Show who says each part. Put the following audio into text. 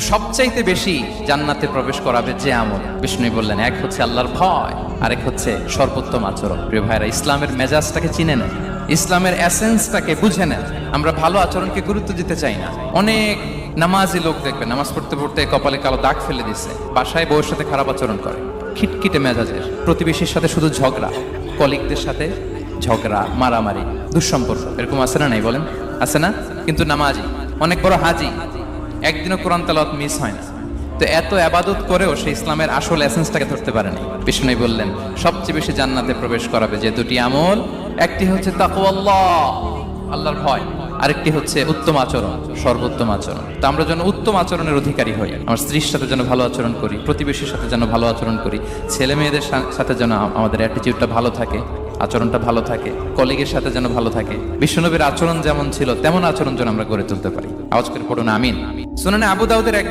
Speaker 1: সবচাইতে বেশি জান্নাতে প্রবেশ করাবে যে আমল, বিষ্ণু বললেন, এক হচ্ছে আল্লাহর ভয়, আরেক হচ্ছে সর্বোত্তম আচরণ। প্রিয় ভাইরা, ইসলামের মেজাজটাকে চিনে নেন, ইসলামের এসেন্সটাকে বুঝে নেন। আমরা ভালো আচরণকে গুরুত্ব দিতে চাই না। অনেক নামাজি লোক দেখবেন নামাজ পড়তে পড়তে কপালে কালো দাগ ফেলে দিছে, বাসায় বউয়ের সাথে খারাপ আচরণ করে, খিটখিটে মেজাজের, প্রতিবেশীর সাথে শুধু ঝগড়া, কলিগদের সাথে ঝগড়া, মারামারি, দুঃসম্পর্ক, এরকম আছে না? নাই বলেন, আছে না? কিন্তু নামাজি, অনেক বড় হাজি, একদিনও কোরআন তেলাওয়াত মিস হয় না। তো এত আবাদত করেও সে ইসলামের আসল এসেন্সটাকে ধরতে পারেনি। বিষ্ণু বললেন, সবচেয়ে বেশি জান্নাতে প্রবেশ করাবে যে দুটি আমল, একটি হচ্ছে তাকওয়াল্লাহ, আল্লাহর ভয়, আরেকটি হচ্ছে উত্তম আচরণ, সর্বোত্তম আচরণ। তো আমরা যেন উত্তম আচরণের অধিকারী হই, আমার স্ত্রীর সাথে যেন ভালো আচরণ করি, প্রতিবেশীর সাথে যেন ভালো আচরণ করি, ছেলে মেয়েদের সাথে যেন আমাদের অ্যাটিটিউডটা ভালো থাকে, আচরণটা ভালো থাকে, কলিগের সাথে যেন ভালো থাকে। বিশ্বনবীর আচরণ যেমন ছিল তেমন আচরণ যেন আমরা গড়ে তুলতে পারি। আওয়াজ করে পড়ুন আমিন। সুনানে আবু দাউদের এক